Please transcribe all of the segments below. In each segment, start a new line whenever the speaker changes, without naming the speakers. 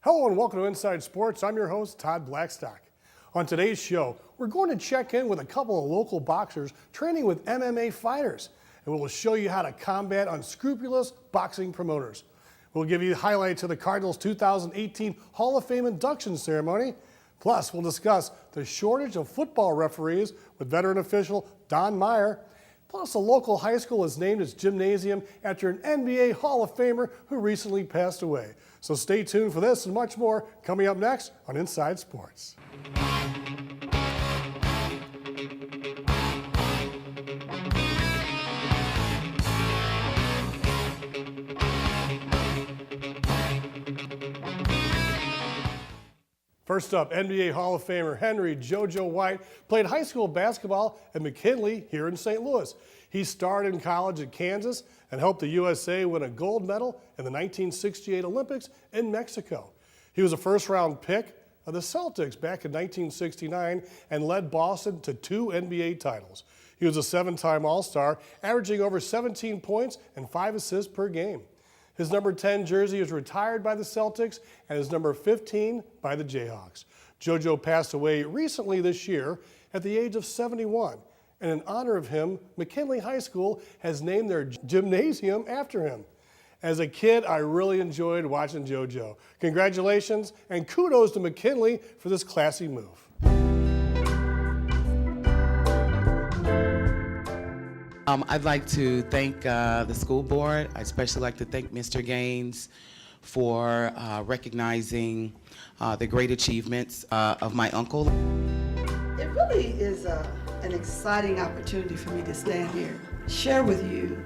Hello and welcome to Inside Sports. I'm your host, Todd Blackstock. On today's show, we're going to check in with a couple of local boxers training with MMA fighters, and we'll show you how to combat unscrupulous boxing promoters. We'll give you highlights of the Cardinals' 2018 Hall of Fame induction ceremony. Plus, we'll discuss the shortage of football referees with veteran official Don Meyers. Plus, a local high school is named its gymnasium after an NBA Hall of Famer who recently passed away. So stay tuned for this and much more coming up next on Inside Sports. First up, NBA Hall of Famer Henry JoJo White played high school basketball at McKinley here in St. Louis. He started in college at Kansas and helped the USA win a gold medal in the 1968 Olympics in Mexico. He was a first-round pick of the Celtics back in 1969 and led Boston to 2 NBA titles. He was a 7-time All-Star, averaging over 17 points and 5 assists per game. His number 10 jersey is retired by the Celtics and his number 15 by the Jayhawks. JoJo passed away recently this year at the age of 71. And in honor of him, McKinley High School has named their gymnasium after him. As a kid, I really enjoyed watching JoJo. Congratulations and kudos to McKinley for this classy move.
I'd like to thank the school board. I'd especially like to thank Mr. Gaines for recognizing the great achievements of my uncle.
It really is an exciting opportunity for me to stand here, share with you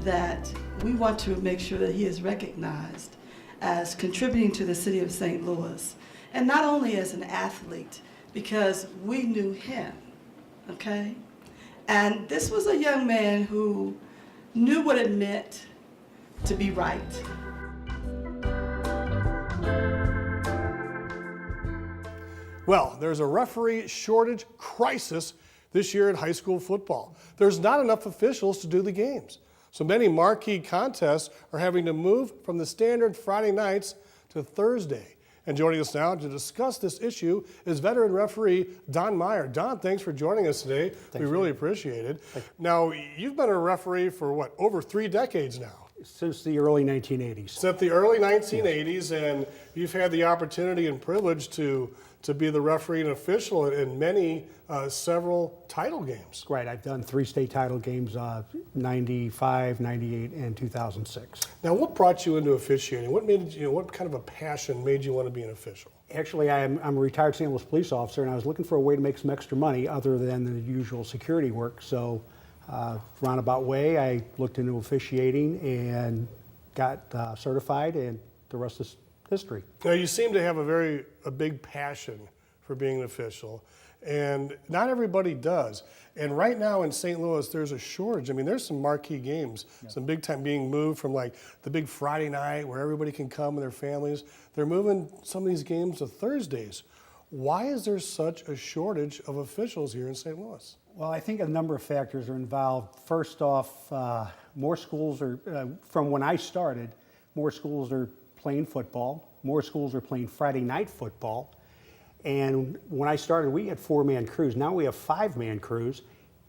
that we want to make sure that he is recognized as contributing to the city of St. Louis, and not only as an athlete, because we knew him, okay? And this was a young man who knew what it meant to be right.
Well, there's a referee shortage crisis this year in high school football. There's not enough officials to do the games. So many marquee contests are having to move from the standard Friday nights to Thursday. And joining us now to discuss this issue is veteran referee Don Meyers. Don, thanks for joining us today. We really appreciate it. Now, you've been a referee for what, over 3 decades now?
Since the early 1980s.
Since the early 1980s, and you've had the opportunity and privilege to be the referee and official in many, several title games.
Right, I've done 3 state title games, 95, 98, and 2006.
Now, what brought you into officiating? What made you, what kind of a passion made you want to be an official?
Actually, I'm a retired St. Louis police officer, and I was looking for a way to make some extra money other than the usual security work. So, roundabout way, I looked into officiating and got certified, and the rest is history.
Now, you seem to have a big passion for being an official, and not everybody does. And right now in St. Louis, there's a shortage. I mean, there's some marquee games, some big time being moved from like the big Friday night where everybody can come with their families. They're moving some of these games to Thursdays. Why is there such a shortage of officials here in St. Louis?
Well, I think a number of factors are involved. First off, more schools are, from when I started, more schools are playing football. More schools are playing Friday night football. And when I started, we had 4-man crews. Now we have 5-man crews,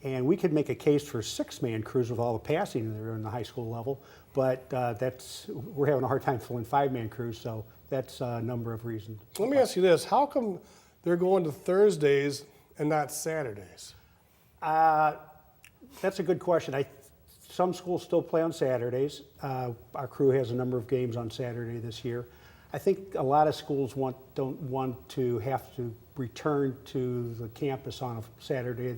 and we could make a case for 6-man crews with all the passing that are in the high school level. But we're having a hard time filling 5-man crews, so that's a number of reasons.
Let me ask you this: how come they're going to Thursdays and not Saturdays?
That's a good question. Some schools still play on Saturdays. Our crew has a number of games on Saturday this year. I think a lot of schools don't want to have to return to the campus on a Saturday.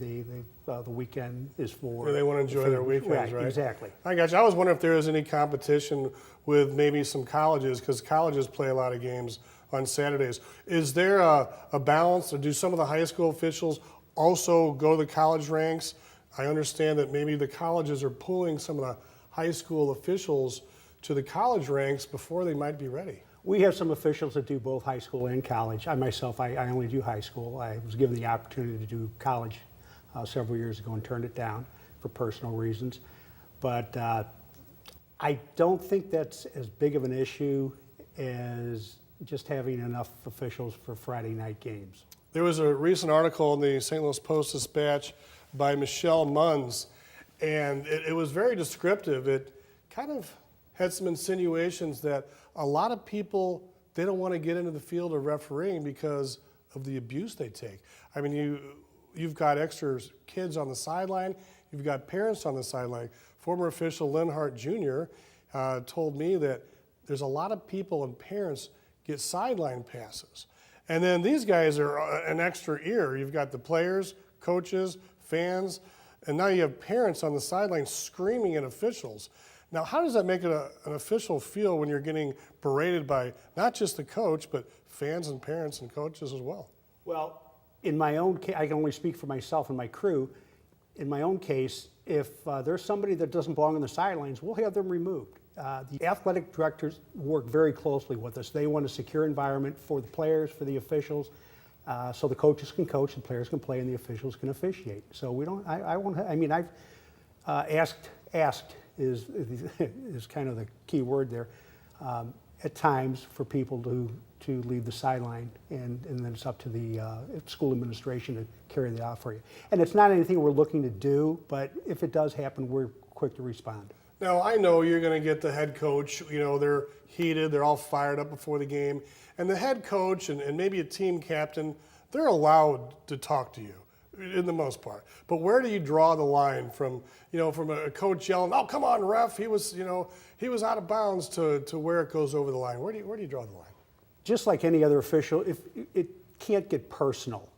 The weekend is for.
Or they want to enjoy their weekends, right?
Exactly.
I got you. I was wondering if there was any competition with maybe some colleges, because colleges play a lot of games on Saturdays. Is there a balance, or do some of the high school officials also go to the college ranks? I understand that maybe the colleges are pulling some of the high school officials to the college ranks before they might be ready.
We have some officials that do both high school and college. I myself, I only do high school. I was given the opportunity to do college several years ago and turned it down for personal reasons. But I don't think that's as big of an issue as just having enough officials for Friday night games.
There was a recent article in the St. Louis Post-Dispatch by Michelle Munns, and it was very descriptive. It kind of had some insinuations that a lot of people, they don't want to get into the field of refereeing because of the abuse they take. I mean, you've got extra kids on the sideline, you've got parents on the sideline. Former official Lynn Hart Jr. Told me that there's a lot of people and parents get sideline passes. And then these guys are an extra ear. You've got the players, coaches, fans, and now you have parents on the sideline screaming at officials. Now, how does that make an official feel when you're getting berated by not just the coach, but fans and parents and coaches as well?
Well, in my own case, I can only speak for myself and my crew. In my own case, if there's somebody that doesn't belong on the sidelines, we'll have them removed. The athletic directors work very closely with us. They want a secure environment for the players, for the officials, so the coaches can coach, the players can play, and the officials can officiate. So we don't. I won't. I mean, I've asked is kind of the key word there. At times for people to leave the sideline, and then it's up to the school administration to carry that out for you. And it's not anything we're looking to do, but if it does happen, we're quick to respond.
Now, I know you're going to get the head coach, you know, they're heated, they're all fired up before the game. And the head coach and maybe a team captain, they're allowed to talk to you in the most part. But where do you draw the line from, you know, from a coach yelling, "Oh, come on, ref, he was out of bounds," to where it goes over the line? Where do you draw the line?
Just like any other official, if it can't get personal,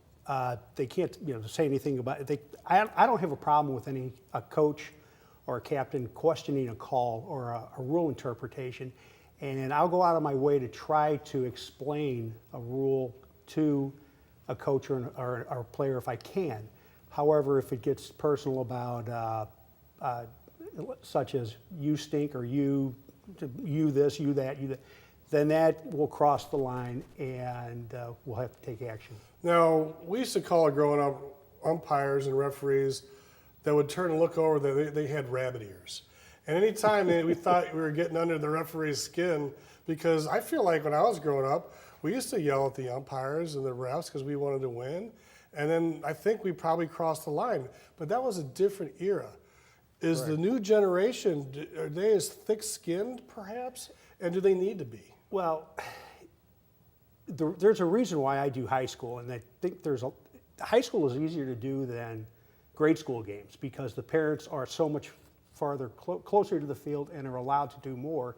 they can't say anything about it. I don't have a problem with a coach or a captain questioning a call or a rule interpretation, and I'll go out of my way to try to explain a rule to a coach or a player if I can. However, if it gets personal about such as you stink or you this, you that, then that will cross the line and we'll have to take action.
Now, we used to call it growing up umpires and referees that would turn and look over, they had rabbit ears. And anytime we thought we were getting under the referee's skin, because I feel like when I was growing up, we used to yell at the umpires and the refs because we wanted to win. And then I think we probably crossed the line. But that was a different era. Is the new generation, are they as thick-skinned perhaps? And do they need to be?
Well, there's a reason why I do high school, and I think high school is easier to do than grade school games because the parents are so much farther closer to the field and are allowed to do more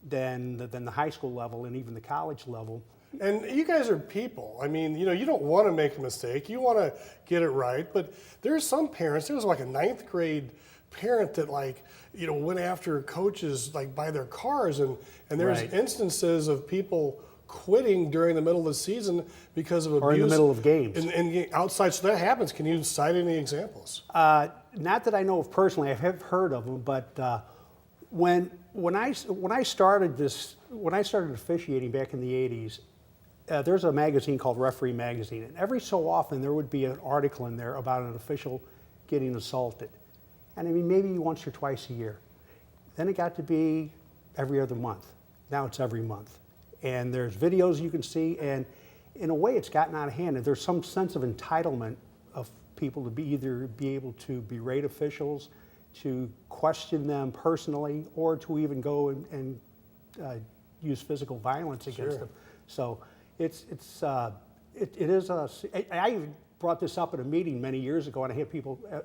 than the high school level and even the college level.
And you guys are people. I mean, you don't want to make a mistake. You want to get it right. But there's some parents, there was like a 9th grade parent that went after coaches by their cars. And there's
Right.
instances of people quitting during the middle of the season because of abuse.
Or in the middle of games.
And outside, so that happens. Can you cite any examples?
Not that I know of personally. I have heard of them, but when I started officiating back in the 80s, there's a magazine called Referee Magazine, and every so often there would be an article in there about an official getting assaulted. And I mean, maybe once or twice a year. Then it got to be every other month. Now it's every month. And there's videos you can see, and in a way it's gotten out of hand. And there's some sense of entitlement of people to either be able to berate officials, to question them personally, or to even go and use physical violence against them. So it is I even brought this up at a meeting many years ago, and I had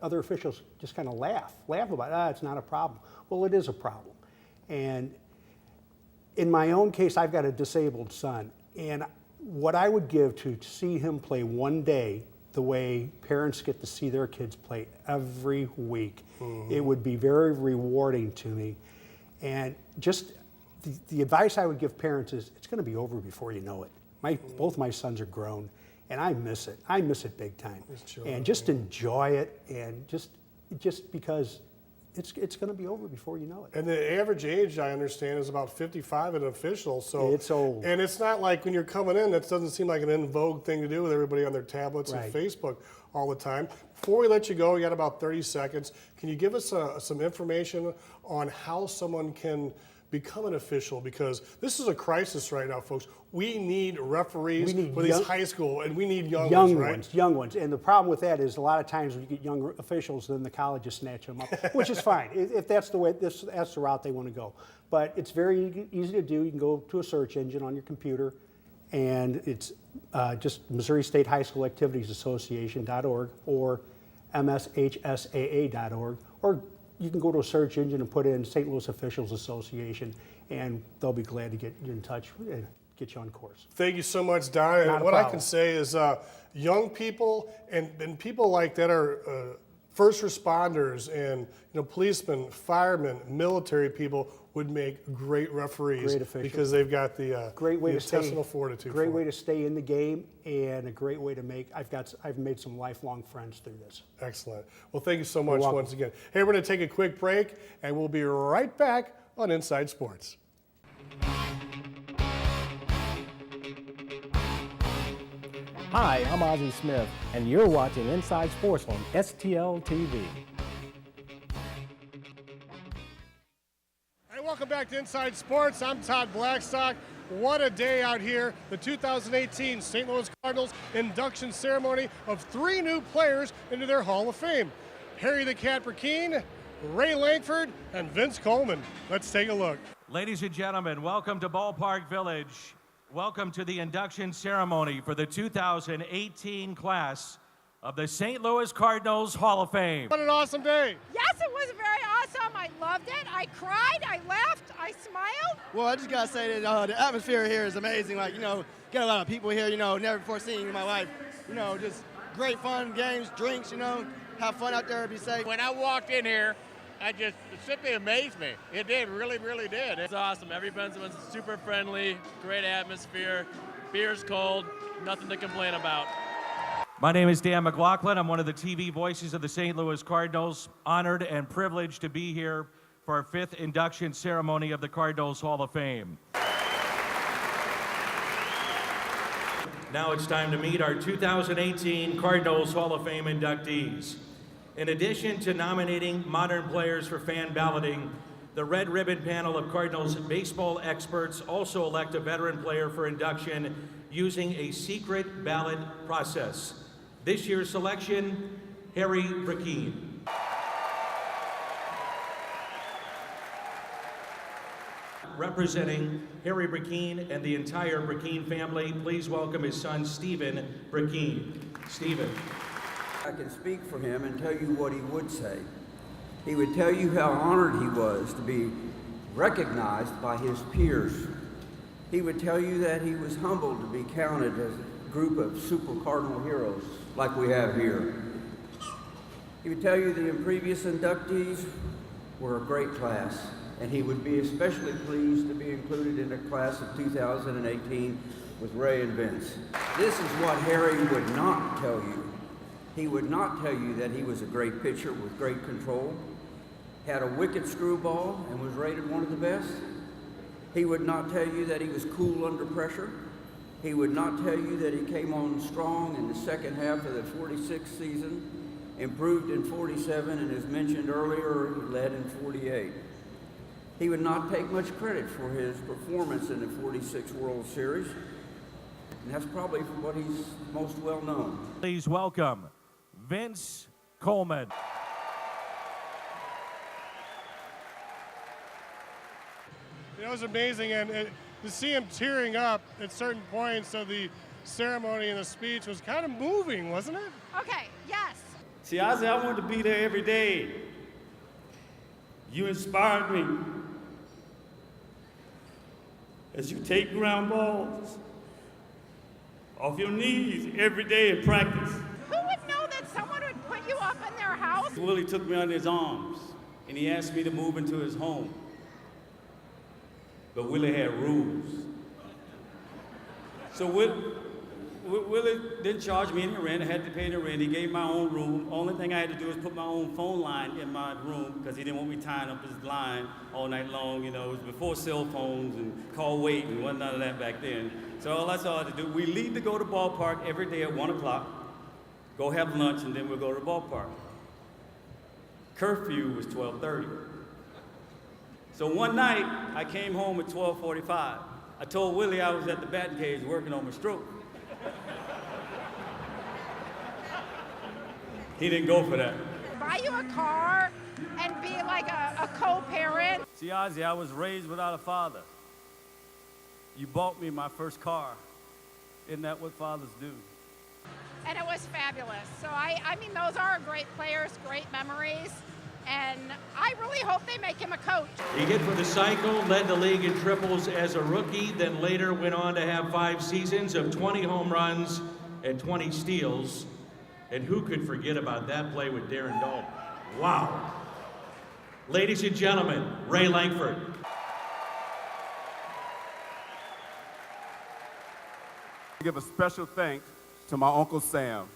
other officials just kind of laugh about it. It's not a problem. Well, it is a problem. And in my own case, I've got a disabled son, and what I would give to see him play one day the way parents get to see their kids play every week, it would be very rewarding to me. And just the advice I would give parents is it's going to be over before you know it. Both my sons are grown, and I miss it. I miss it big time. And just enjoy it, and just because it's going to be over before you know it.
And the average age, I understand, is about 55 an official. So
it's old.
And it's not like when you're coming in, that doesn't seem like an in vogue thing to do with everybody on their tablets and Facebook all the time. Before we let you go, we got about 30 seconds. Can you give us some information on how someone can become an official? Because this is a crisis right now, folks. We need referees for
young-
these high school, and we need young
Young
ones, right?
ones, young ones. And the problem with that is a lot of times when you get young officials, then the colleges snatch them up, which is fine. If that's the way, that's the route they want to go. But it's very easy to do. You can go to a search engine on your computer, and it's just Missouri State High School Activities Association.org or mshsaa.org, or you can go to a search engine and put in St. Louis Officials Association, and they'll be glad to get you in touch and get you on course.
Thank you so much, Don.
Not
And
a
what I
problem.
can say is young people and people like that are first responders and policemen, firemen, military people would make great referees.
Great officials.
Because they've got the
Great way
the
to stay,
intestinal fortitude.
great
for
way
it.
to stay in the game, and a great way to make. I've made some lifelong friends through this.
Excellent. Well, thank you so much
welcome.
once again. Hey, we're going to take a quick break, and we'll be right back on Inside Sports.
Hi, I'm Ozzie Smith, and you're watching Inside Sports on STL TV.
Hey, welcome back to Inside Sports. I'm Todd Blackstock. What a day out here. The 2018 St. Louis Cardinals induction ceremony of 3 new players into their Hall of Fame. Harry the Cat Burkeen, Ray Langford, and Vince Coleman. Let's take a look.
Ladies and gentlemen, welcome to Ballpark Village. Welcome to the induction ceremony for the 2018 class of the St. Louis Cardinals Hall of Fame.
What an awesome day.
Yes, it was very awesome. I loved it. I cried. I laughed. I smiled.
Well, I just gotta say that the atmosphere here is amazing. Like, get a lot of people here, never before seen in my life. Just great fun, games, drinks, have fun out there, be safe.
When I walked in here, it simply amazed me. It did, really, really did.
It's awesome. Everyone's super friendly, great atmosphere. Beer's cold, nothing to complain about.
My name is Dan McLaughlin. I'm one of the TV voices of the St. Louis Cardinals. Honored and privileged to be here for our 5th induction ceremony of the Cardinals Hall of Fame. Now it's time to meet our 2018 Cardinals Hall of Fame inductees. In addition to nominating modern players for fan balloting, the Red Ribbon panel of Cardinals baseball experts also elect a veteran player for induction using a secret ballot process. This year's selection, Harry Burkeen. Representing Harry Burkeen and the entire Burkeen family, please welcome his son, Stephen Burkeen. Stephen.
I can speak for him and tell you what he would say. He would tell you how honored he was to be recognized by his peers. He would tell you that he was humbled to be counted as a group of super Cardinal heroes like we have here. He would tell you the previous inductees were a great class, and he would be especially pleased to be included in the class of 2018 with Ray and Vince. This is what Harry would not tell you. He would not tell you that he was a great pitcher with great control, had a wicked screwball, and was rated one of the best. He would not tell you that he was cool under pressure. He would not tell you that he came on strong in the second half of the 46th season, improved in 47, and as mentioned earlier, he led in 48. He would not take much credit for his performance in the 46 World Series, and that's probably for what he's most well known.
Please welcome Vince Coleman.
It was amazing, and to see him tearing up at certain points of the ceremony and the speech was kind of moving, wasn't it?
Okay, yes.
See, Ozzie, I wanted to be there every day. You inspired me. As you take ground balls off your knees every day in practice.
Who would know that someone would put you up in their house?
Willie took me under his arms, and he asked me to move into his home. But Willie had rules. So Willie didn't charge me any rent. I had to pay the rent. He gave my own room. Only thing I had to do was put my own phone line in my room because he didn't want me tying up his line all night long. It was before cell phones and call wait and wasn't none of that back then. So that's all I had to do. We leave to go to the ballpark every day at 1 o'clock, go have lunch, and then we'll go to the ballpark. Curfew was 12:30. So one night, I came home at 12:45. I told Willie I was at the batting cage working on my stroke. He didn't go for that.
Buy you a car and be like a co-parent.
See, Ozzie, I was raised without a father. You bought me my first car. Isn't that what fathers do?
And it was fabulous. So I mean, those are great players, great memories. And I really hope they make him a coach.
He hit for the cycle, led the league in triples as a rookie, then later went on to have 5 seasons of 20 home runs and 20 steals. And who could forget about that play with Darren Dalton? Wow. Ladies and gentlemen, Ray Langford.
Give a special thanks to my Uncle Sam.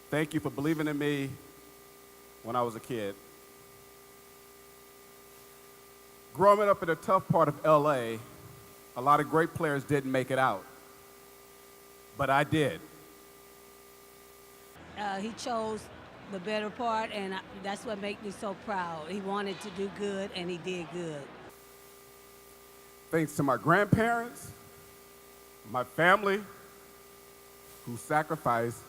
Thank you for believing in me when I was a kid. Growing up in a tough part of LA, a lot of great players didn't make it out, but I did.
He chose the better part, and that's what makes me so proud. He wanted to do good, and he did good.
Thanks to my grandparents, my family, who sacrificed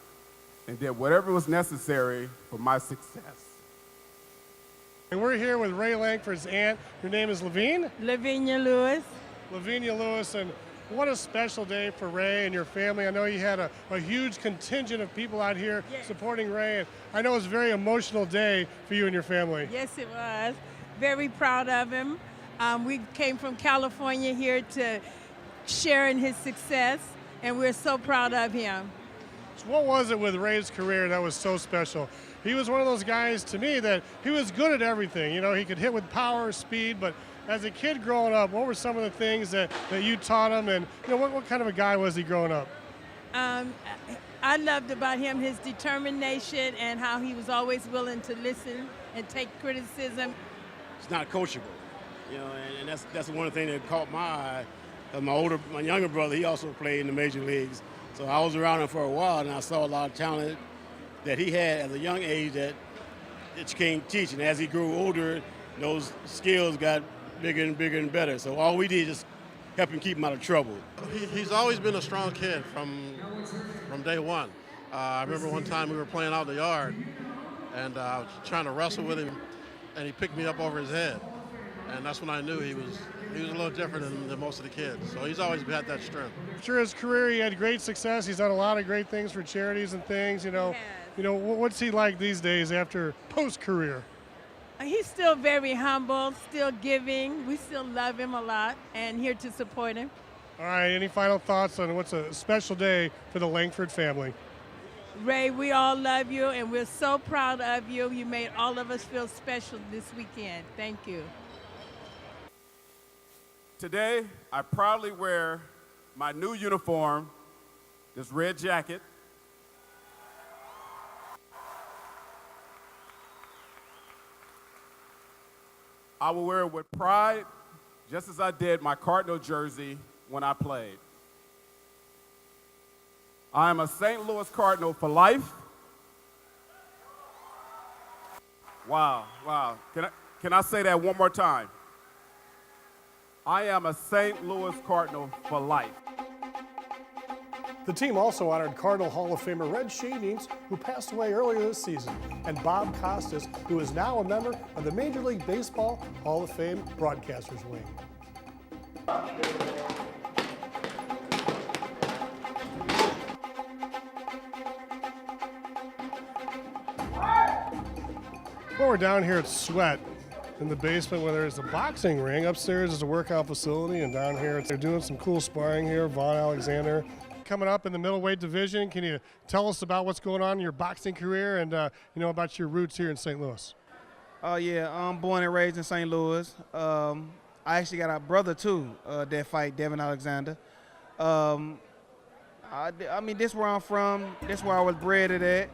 and did whatever was necessary for my success.
And we're here with Ray Langford's aunt. Her name is Lavinia?
Lavinia Lewis.
Lavinia Lewis, and what a special day for Ray and your family. I know you had a huge contingent of people out here supporting Ray, and I know it was a very emotional day for you and your family.
Yes, it was. Very proud of him. We came from California here to share in his success, and we're so proud of him.
So what was it with Ray's career that was so special? He was one of those guys, to me, that he was good at everything. You know, he could hit with power, speed, but as a kid growing up, what were some of the things that you taught him, and you know, what kind of a guy was he growing up?
I loved about him his determination and how he was always willing to listen and take criticism.
It's not coachable, you know, and that's one thing that caught my eye. My younger brother, he also played in the major leagues, so I was around him for a while, and I saw a lot of talent that he had at a young age that you can't teach. And as he grew older, those skills got bigger and bigger and better. So all we did is help him keep him out of trouble.
He's always been a strong kid from day one. I remember one time we were playing out in the yard, and I was trying to wrestle with him, and he picked me up over his head. And that's when I knew he was a little different than most of the kids. So he's always had that strength.
Through his career, he had great success. He's done a lot of great things for charities and things. You know, what's he like these days after post-career?
He's still very humble, still giving. We still love him a lot and here to support him.
All right, any final thoughts on what's a special day for the Langford family?
Ray, we all love you, and we're so proud of you. You made all of us feel special this weekend. Thank you.
Today, I proudly wear my new uniform, this red jacket. I will wear it with pride, just as I did my Cardinal jersey when I played. I am a St. Louis Cardinal for life. Wow. Can I say that one more time? I am a St. Louis Cardinal for life.
The team also honored Cardinal Hall of Famer Red Shavings, who passed away earlier this season, and Bob Costas, who is now a member of the Major League Baseball Hall of Fame Broadcasters Wing. Well, we're down here at Sweat in the basement where there's a boxing ring. Upstairs is a workout facility, and down here they're doing some cool sparring here. Vaughn Alexander coming up in the middleweight division. Can you tell us about what's going on in your boxing career and about your roots here in St. Louis?
Yeah, I'm born and raised in St. Louis. I actually got a brother too that fight, Devin Alexander. I mean, this is where I'm from. This is where I was bred at.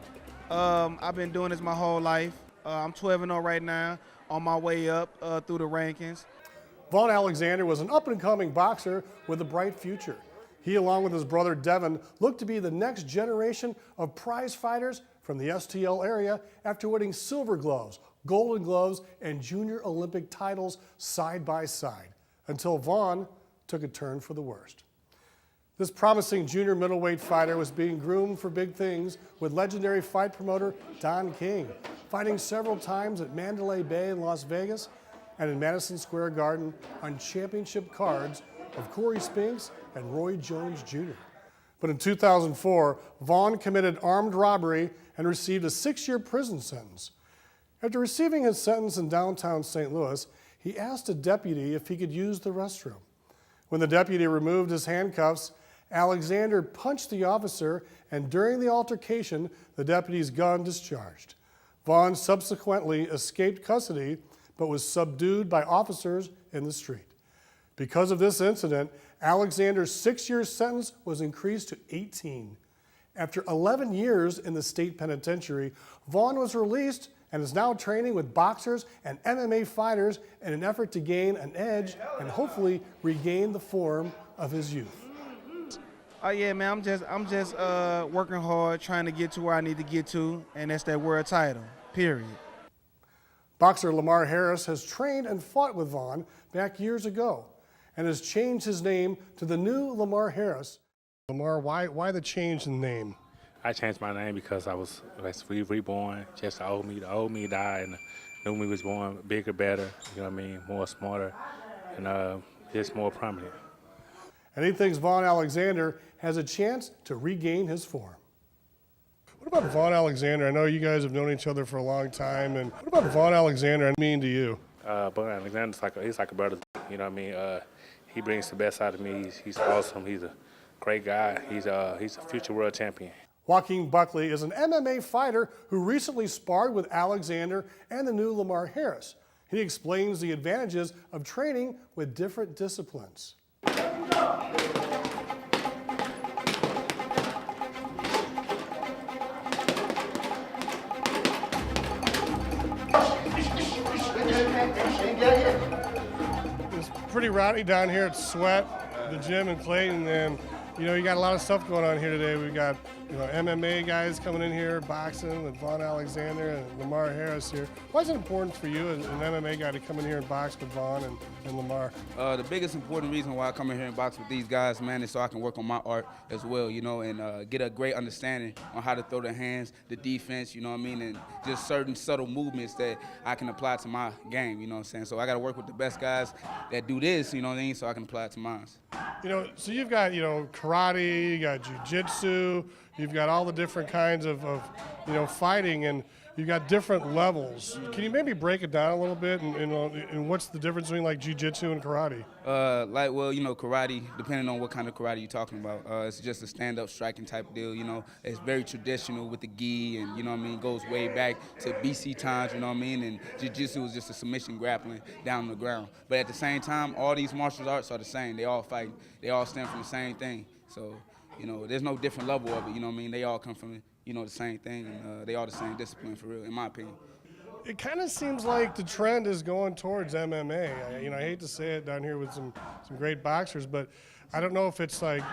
I've been doing this my whole life. I'm 12-0 right now, on my way up through the rankings.
Vaughn Alexander was an up-and-coming boxer with a bright future. He, along with his brother Devin, looked to be the next generation of prize fighters from the STL area after winning silver gloves, Golden Gloves, and Junior Olympic titles side by side, until Vaughn took a turn for the worst. This promising junior middleweight fighter was being groomed for big things with legendary fight promoter Don King, fighting several times at Mandalay Bay in Las Vegas and in Madison Square Garden on championship cards of Corey Spinks and Roy Jones Jr. But in 2004, Vaughn committed armed robbery and received a 6-year prison sentence. After receiving his sentence in downtown St. Louis, he asked a deputy if he could use the restroom. When the deputy removed his handcuffs, Alexander punched the officer, and during the altercation, the deputy's gun discharged. Vaughn subsequently escaped custody, but was subdued by officers in the street. Because of this incident, Alexander's 6-year sentence was increased to 18. After 11 years in the state penitentiary, Vaughn was released and is now training with boxers and MMA fighters in an effort to gain an edge and hopefully regain the form of his youth.
Oh yeah, man, I'm just working hard, trying to get to where I need to get to, and that's that world title, period.
Boxer Lamar Harris has trained and fought with Vaughn back years ago and has changed his name to the new Lamar Harris. Lamar, why the change in name?
I changed my name because I was reborn. Just the old me died, and the new me was born bigger, better, you know what I mean, more smarter, and just more prominent.
And he thinks Vaughn Alexander has a chance to regain his form. What about Vaughn Alexander? I know you guys have known each other for a long time, and what about Vaughn Alexander mean to you?
Vaughn Alexander's he's like a brother, you know what I mean? He brings the best out of me. He's awesome. He's a great guy. He's a future world champion.
Joaquin Buckley is an MMA fighter who recently sparred with Alexander and the new Lamar Harris. He explains the advantages of training with different disciplines. It's pretty rowdy down here at Sweat, the gym in Clayton, and you got a lot of stuff going on here today. We've got MMA guys coming in here, boxing with Vaughn Alexander and Lamar Harris here. Why is it important for you as an MMA guy to come in here and box with Vaughn and Lamar?
The biggest important reason why I come in here and box with these guys, man, is so I can work on my art as well, and get a great understanding on how to throw the hands, the defense, and just certain subtle movements that I can apply to my game, you know what I'm saying? So I got to work with the best guys that do this, you know what I mean, so I can apply it to mine.
So you've got, karate, you got jiu-jitsu, you've got all the different kinds of fighting, and you've got different levels. Can you maybe break it down a little bit, and what's the difference between like jiu-jitsu and karate?
Karate, depending on what kind of karate you're talking about, it's just a stand-up striking type deal, It's very traditional with the gi, and, goes way back to BC times, and jiu-jitsu is just a submission grappling down on the ground. But at the same time, all these martial arts are the same. They all fight. They all stem from the same thing. So, there's no different level of it, They all come from, the same thing, and they all the same discipline, for real, in my opinion.
It kind of seems like the trend is going towards MMA. I hate to say it down here with some great boxers, but I don't know if it's like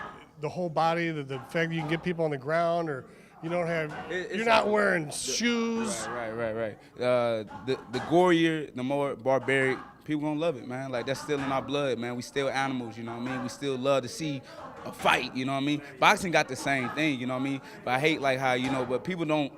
the whole body, the fact that you can get people on the ground, or you're not wearing shoes.
Right. The gorier, the more barbaric, people gonna love it, man. Like, that's still in our blood, man. We still animals, you know what I mean? We still love to see a fight, you know what I mean? Boxing got the same thing, you know what I mean? But I hate like how, but people don't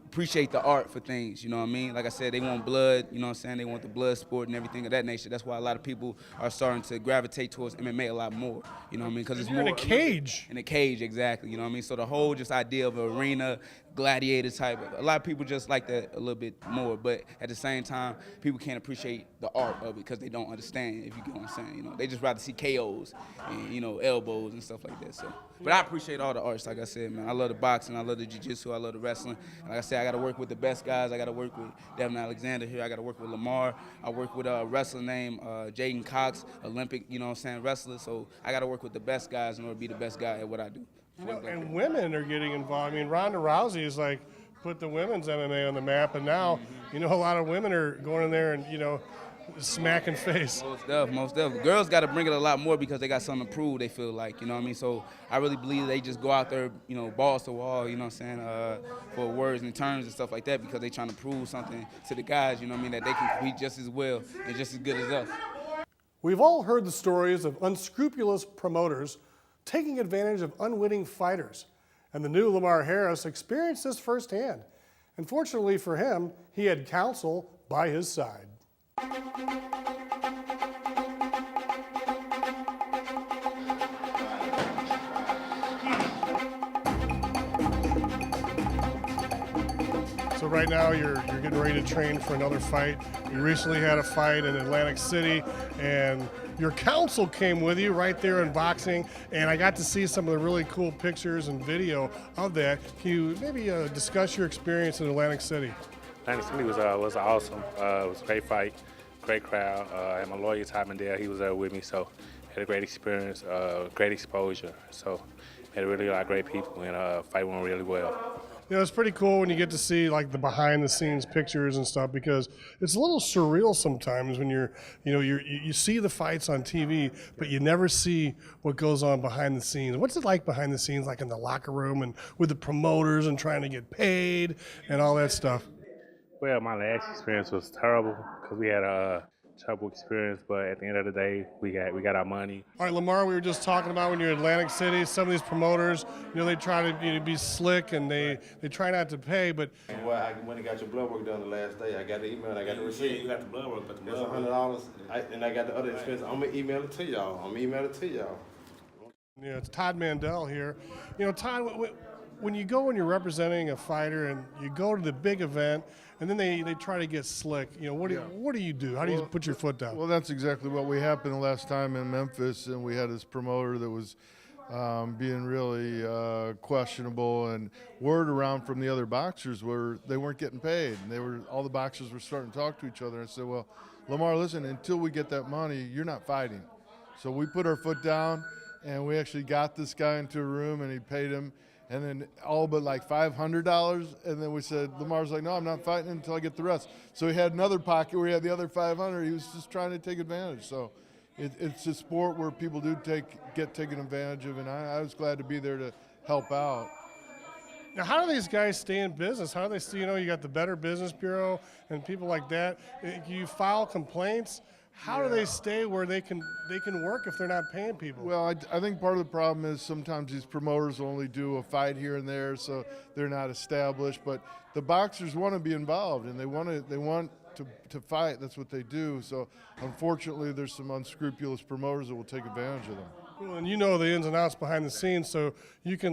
appreciate the art for things, you know what I mean? Like I said, they want blood, you know what I'm saying? They want the blood sport and everything of that nature. That's why a lot of people are starting to gravitate towards MMA a lot more, you know what I mean? Because it's more
in a cage.
In a cage, exactly, you know what I mean? So the whole just idea of an arena, gladiator type, a lot of people just like that a little bit more, but at the same time, people can't appreciate the art of it because they don't understand, if you get what I'm saying, They just rather see KOs and, elbows and stuff like that, so. But I appreciate all the arts, like I said, man. I love the boxing, I love the jiu-jitsu, I love the wrestling. And like I said, I got to work with the best guys. I got to work with Devin Alexander here. I got to work with Lamar. I work with a wrestler named Jaden Cox, Olympic, wrestler. So I got to work with the best guys in order to be the best guy at what I do.
And women are getting involved. I mean, Ronda Rousey is put the women's MMA on the map, and now, a lot of women are going in there and, smacking face.
Most definitely. Girls got to bring it a lot more because they got something to prove, they feel like, you know what I mean? So I really believe they just go out there, you know, balls to wall, you know what I'm saying, for words and terms and stuff like that because they trying to prove something to the guys, you know what I mean, that they can compete just as well and just as good as us.
We've all heard the stories of unscrupulous promoters taking advantage of unwitting fighters. And the new Lamar Harris experienced this firsthand. And fortunately for him, he had counsel by his side. So right now you're getting ready to train for another fight. You recently had a fight in Atlantic City, and your counsel came with you right there in boxing, and I got to see some of the really cool pictures and video of that. Can you maybe discuss your experience in Atlantic City?
Atlantic City was awesome. It was a great fight, great crowd. I had my lawyer, Todd Blackstock, he was there with me, so had a great experience, great exposure. So had really a lot of great people, and fight went really well.
You know, it's pretty cool when you get to see like the behind the scenes pictures and stuff, because it's a little surreal sometimes when you see the fights on TV, but you never see what goes on behind the scenes. What's it like behind the scenes, like in the locker room and with the promoters and trying to get paid and all that stuff?
Well, my last experience was terrible because we had a terrible experience, but at the end of the day, we got our money.
All right, Lamar, we were just talking about when you're in Atlantic City, some of these promoters, they try to be slick and they try not to pay, but...
Well, I went and got your blood work done the last day. I got the email and I got the receipt.
You got the blood work, but the
It's
blood
$100, and I got the other expense. I'm going to email it to y'all.
Yeah, it's Todd Mandel here. Todd, when you go and you're representing a fighter and you go to the big event and then they try to get slick, what do you do? How do you put your foot down?
Well, that's exactly what we happened the last time in Memphis, and we had this promoter that was being really questionable, and word around from the other boxers were they weren't getting paid, and all the boxers were starting to talk to each other. I said, well, Lamar, listen, until we get that money, you're not fighting. So we put our foot down, and we actually got this guy into a room, and he paid him. And then all but like $500, and then we said, Lamar's like, no, I'm not fighting until I get the rest. So he had another pocket where he had the other 500. He was just trying to take advantage. So it's a sport where people do get taken advantage of, and I was glad to be there to help out.
Now, how do these guys stay in business? How do they stay, you got the Better Business Bureau and people like that. You file complaints. How do they stay where they can work if they're not paying people?
Well, I think part of the problem is sometimes these promoters only do a fight here and there, so they're not established. But the boxers want to be involved, and they want to fight. That's what they do. So unfortunately, there's some unscrupulous promoters that will take advantage of them.
Well, and you know the ins and outs behind the scenes, so you can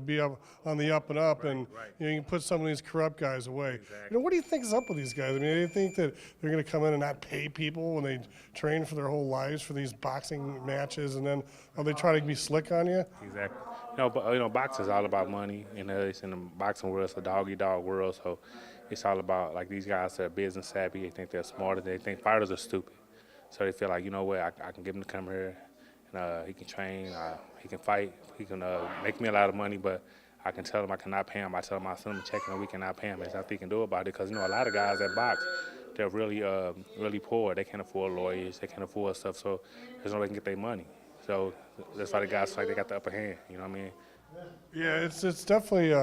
be up on the up and up, and you can put some of these corrupt guys away. Exactly. What do you think is up with these guys? I mean, do you think that they're going to come in and not pay people when they train for their whole lives for these boxing matches, and then they try to be slick on you?
Exactly. Boxing is all about money. It's in the boxing world, it's a dog-eat-dog world, so it's all about, like, these guys that are business savvy. They think they're smarter. They think fighters are stupid. So they feel like, I can get him to come here. He can train, he can fight, he can make me a lot of money, but I can tell him I cannot pay him. I tell him I send him a check and we cannot pay him. There's nothing he can do about it because, a lot of guys that box, they're really, really poor. They can't afford lawyers, they can't afford stuff, so there's no way they can get their money. So that's why the guys feel like they got the upper hand, you know what I mean?
Yeah, it's definitely,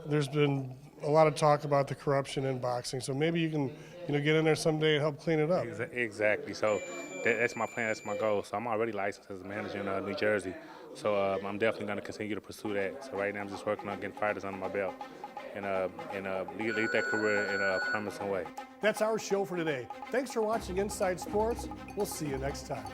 there's been a lot of talk about the corruption in boxing, so maybe you can get in there someday and help clean it up.
Exactly. So that's my plan. That's my goal. So I'm already licensed as a manager in New Jersey. So I'm definitely going to continue to pursue that. So right now I'm just working on getting fighters under my belt and lead that career in a promising way.
That's our show for today. Thanks for watching Inside Sports. We'll see you next time.